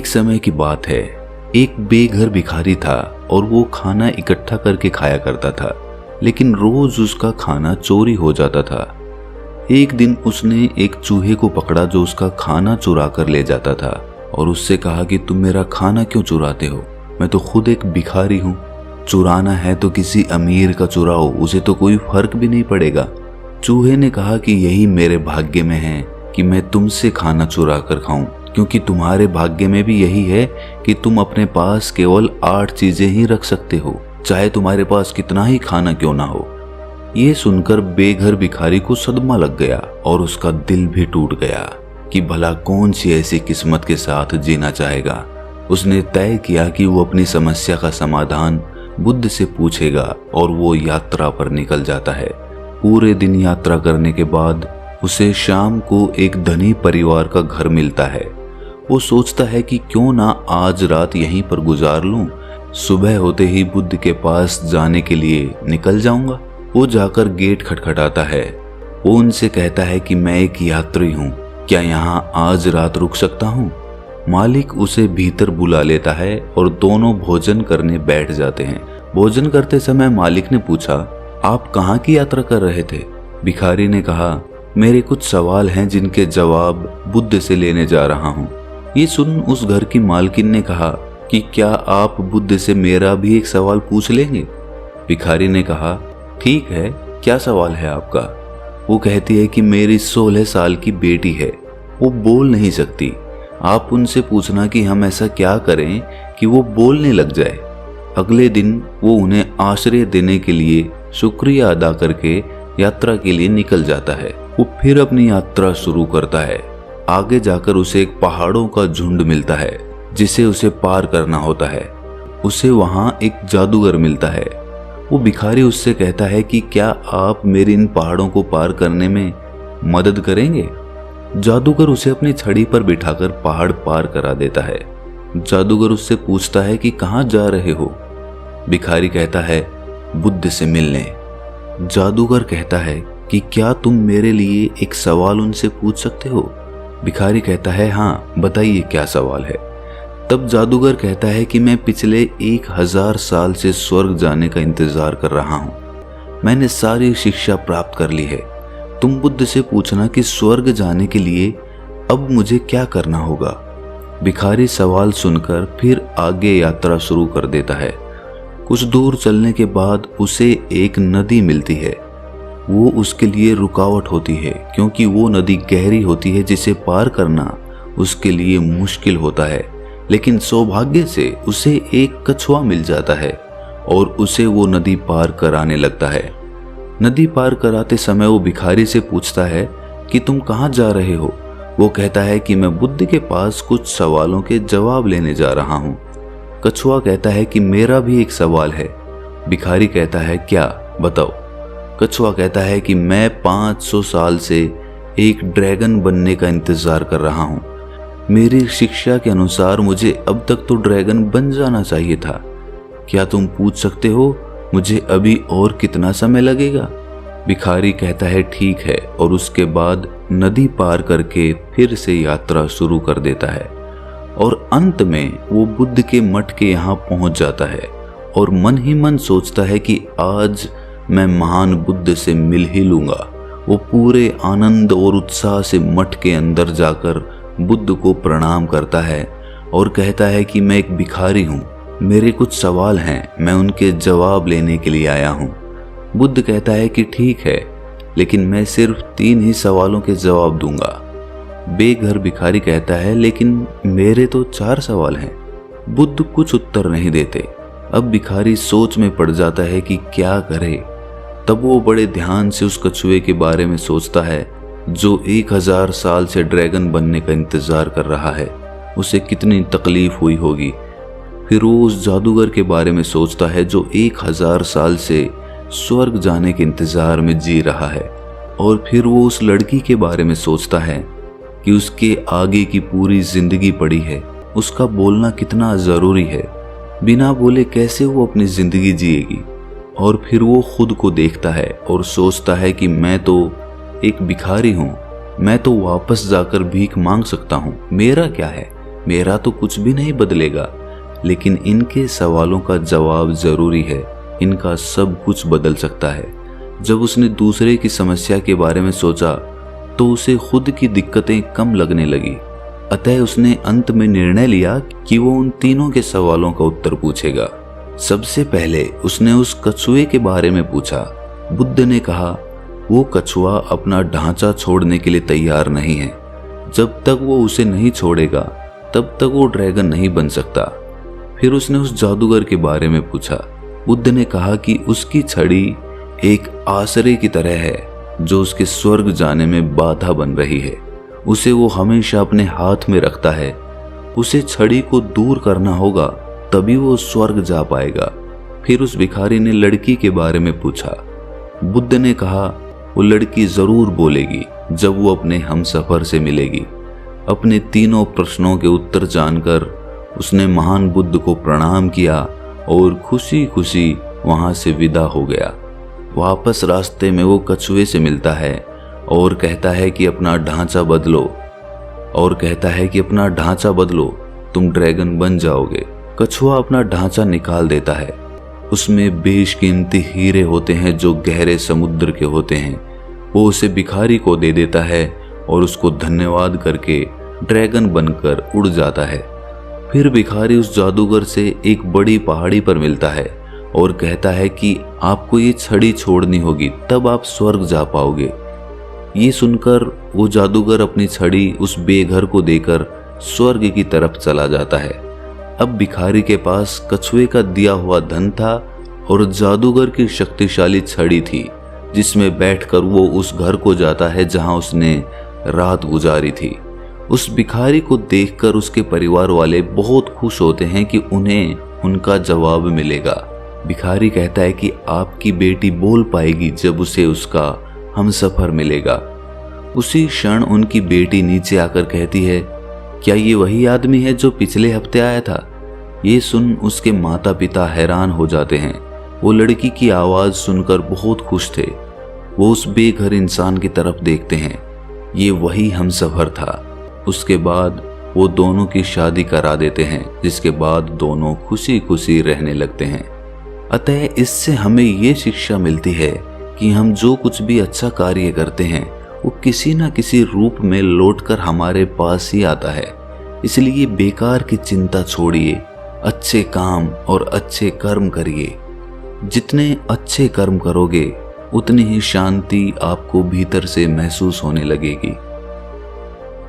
एक समय की बात है, एक बेघर भिखारी था और वो खाना इकट्ठा करके खाया करता था, लेकिन रोज उसका खाना चोरी हो जाता था। एक दिन उसने एक चूहे को पकड़ा जो उसका खाना चुरा कर ले जाता था और उससे कहा कि तुम मेरा खाना क्यों चुराते हो? मैं तो खुद एक भिखारी हूँ। चुराना है तो किसी अमीर का चुराओ, उसे तो कोई फर्क भी नहीं पड़ेगा। चूहे ने कहा कि यही मेरे भाग्य में है कि मैं तुमसे खाना चुरा कर खाऊं, क्योंकि तुम्हारे भाग्य में भी यही है कि तुम अपने पास केवल 8 चीजें ही रख सकते हो, चाहे तुम्हारे पास कितना ही खाना क्यों ना हो। ये सुनकर बेघर भिखारी को सदमा लग गया और उसका दिल भी टूट गया कि भला कौन सी ऐसी किस्मत के साथ जीना चाहेगा। उसने तय किया कि वो अपनी समस्या का समाधान बुद्ध से पूछेगा और वो यात्रा पर निकल जाता है। पूरे दिन यात्रा करने के बाद उसे शाम को एक धनी परिवार का घर मिलता है। वो सोचता है कि क्यों ना आज रात यहीं पर गुजार लूं, सुबह होते ही बुद्ध के पास जाने के लिए निकल जाऊंगा। वो जाकर गेट खटखटाता है। वो उनसे कहता है कि मैं एक यात्री हूँ, क्या यहाँ आज रात रुक सकता हूँ? मालिक उसे भीतर बुला लेता है और दोनों भोजन करने बैठ जाते हैं। भोजन करते समय मालिक ने पूछा, आप कहाँ की यात्रा कर रहे थे? भिखारी ने कहा, मेरे कुछ सवाल हैं जिनके जवाब बुद्ध से लेने जा रहा हूँ। ये सुन उस घर की मालकिन ने कहा कि क्या आप बुद्ध से मेरा भी एक सवाल पूछ लेंगे? भिखारी ने कहा, ठीक है, क्या सवाल है आपका? वो कहती है कि मेरी 16 साल की बेटी है, वो बोल नहीं सकती। आप उनसे पूछना कि हम ऐसा क्या करें कि वो बोलने लग जाए। अगले दिन वो उन्हें आश्रय देने के लिए शुक्रिया अदा करके यात्रा के लिए निकल जाता है। वो फिर अपनी यात्रा शुरू करता है। आगे जाकर उसे एक पहाड़ों का झुंड मिलता है जिसे उसे पार करना होता है। उसे वहां एक जादूगर मिलता है। वो भिखारी उससे कहता है कि क्या आप मेरी इन पहाड़ों को पार करने में मदद करेंगे? जादूगर उसे अपनी छड़ी पर बिठाकर पहाड़ पार करा देता है। जादूगर उससे पूछता है कि कहाँ जा रहे हो? भिखारी कहता है, बुद्ध से मिलने। जादूगर कहता है कि क्या तुम मेरे लिए एक सवाल उनसे पूछ सकते हो? भिखारी कहता है, हाँ बताइए क्या सवाल है। तब जादूगर कहता है कि मैं पिछले 1000 साल से स्वर्ग जाने का इंतजार कर रहा हूँ। मैंने सारी शिक्षा प्राप्त कर ली है। तुम बुद्ध से पूछना कि स्वर्ग जाने के लिए अब मुझे क्या करना होगा। भिखारी सवाल सुनकर फिर आगे यात्रा शुरू कर देता है। कुछ दूर चलने के बाद उसे एक नदी मिलती है। वो उसके लिए रुकावट होती है क्योंकि वो नदी गहरी होती है जिसे पार करना उसके लिए मुश्किल होता है। लेकिन सौभाग्य से उसे एक कछुआ मिल जाता है और उसे वो नदी पार कराने लगता है। नदी पार कराते समय वो भिखारी से पूछता है कि तुम कहाँ जा रहे हो? वो कहता है कि मैं बुद्ध के पास कुछ सवालों के जवाब लेने जा रहा हूँ। कछुआ कहता है कि मेरा भी एक सवाल है। भिखारी कहता है, क्या? बताओ। कछुआ कहता है कि मैं 500 साल से एक ड्रैगन बनने का इंतजार कर रहा हूँ। मेरी शिक्षा के अनुसार मुझे अब तक तो ड्रैगन बन जाना चाहिए था। क्या तुम पूछ सकते हो मुझे अभी और कितना समय लगेगा? भिखारी कहता है, ठीक है, और उसके बाद नदी पार करके फिर से यात्रा शुरू कर देता है और अंत में वो बुद्ध के मठ के यहाँ पहुंच जाता है और मन ही मन सोचता है कि आज मैं महान बुद्ध से मिल ही लूंगा। वो पूरे आनंद और उत्साह से मठ के अंदर जाकर बुद्ध को प्रणाम करता है और कहता है कि मैं एक भिखारी हूँ, मेरे कुछ सवाल हैं, मैं उनके जवाब लेने के लिए आया हूँ। बुद्ध कहता है कि ठीक है, लेकिन मैं सिर्फ 3 ही सवालों के जवाब दूंगा। बेघर भिखारी कहता है, लेकिन मेरे तो 4 सवाल हैं। बुद्ध कुछ उत्तर नहीं देते। अब भिखारी सोच में पड़ जाता है कि क्या करे। तब वो बड़े ध्यान से उस कछुए के बारे में सोचता है जो 1000 साल से ड्रैगन बनने का इंतजार कर रहा है। उसे कितनी तकलीफ हुई होगी। फिर वो उस जादूगर के बारे में सोचता है जो 1000 साल से स्वर्ग जाने के इंतजार में जी रहा है। और फिर वो उस लड़की के बारे में सोचता है कि उसके आगे की पूरी जिंदगी पड़ी है, उसका बोलना कितना जरूरी है, बिना बोले कैसे वो अपनी जिंदगी जिएगी। और फिर वो खुद को देखता है और सोचता है कि मैं तो एक भिखारी हूँ, मैं तो वापस जाकर भीख मांग सकता हूँ, मेरा क्या है, मेरा तो कुछ भी नहीं बदलेगा, लेकिन इनके सवालों का जवाब जरूरी है, इनका सब कुछ बदल सकता है। जब उसने दूसरे की समस्या के बारे में सोचा तो उसे खुद की दिक्कतें कम लगने लगी। अतः उसने अंत में निर्णय लिया कि वो उन तीनों के सवालों का उत्तर पूछेगा। सबसे पहले उसने उस कछुए के बारे में पूछा। बुद्ध ने कहा, वो कछुआ अपना ढांचा छोड़ने के लिए तैयार नहीं है। जब तक वो उसे नहीं छोड़ेगा तब तक वो ड्रैगन नहीं बन सकता। फिर उसने उस जादूगर के बारे में पूछा। बुद्ध ने कहा कि उसकी छड़ी एक आसरे की तरह है जो उसके स्वर्ग जाने में बाधा बन रही है। उसे वो हमेशा अपने हाथ में रखता है। उसे छड़ी को दूर करना होगा, तभी वो स्वर्ग जा पाएगा। फिर उस भिखारी ने लड़की के बारे में पूछा। बुद्ध ने कहा, वो लड़की जरूर बोलेगी जब वो अपने हमसफर से मिलेगी। अपने तीनों प्रश्नों के उत्तर जानकर उसने महान बुद्ध को प्रणाम किया और खुशी खुशी वहां से विदा हो गया। वापस रास्ते में वो कछुए से मिलता है और कहता है कि अपना ढांचा बदलो, तुम ड्रैगन बन जाओगे। कछुआ अपना ढांचा निकाल देता है। उसमें बेशकीमती हीरे होते हैं जो गहरे समुद्र के होते हैं। वो उसे भिखारी को दे देता है और उसको धन्यवाद करके ड्रैगन बनकर उड़ जाता है। फिर भिखारी उस जादूगर से एक बड़ी पहाड़ी पर मिलता है और कहता है कि आपको ये छड़ी छोड़नी होगी, तब आप स्वर्ग जा पाओगे। ये सुनकर वो जादूगर अपनी छड़ी उस बेघर को देकर स्वर्ग की तरफ चला जाता है। अब भिखारी के पास कछुए का दिया हुआ धन था और जादूगर की शक्तिशाली छड़ी थी, जिसमें बैठकर वो उस घर को जाता है जहां उसने रात गुजारी थी। उस भिखारी को देखकर उसके परिवार वाले बहुत खुश होते हैं कि उन्हें उनका जवाब मिलेगा। भिखारी कहता है कि आपकी बेटी बोल पाएगी जब उसे उसका हमसफर मिलेगा। उसी क्षण उनकी बेटी नीचे आकर कहती है, क्या ये वही आदमी है जो पिछले हफ्ते आया था? ये सुन उसके माता पिता हैरान हो जाते हैं। वो लड़की की आवाज सुनकर बहुत खुश थे। वो उस बेघर इंसान की तरफ देखते हैं। ये वही हमसफर था। उसके बाद वो दोनों की शादी करा देते हैं, जिसके बाद दोनों खुशी खुशी रहने लगते हैं। अतः इससे हमें ये शिक्षा मिलती है कि हम जो कुछ भी अच्छा कार्य करते हैं वो किसी न किसी रूप में लौटकर हमारे पास ही आता है। इसलिए बेकार की चिंता छोड़िए, अच्छे काम और अच्छे कर्म करिए। जितने अच्छे कर्म करोगे उतनी ही शांति आपको भीतर से महसूस होने लगेगी।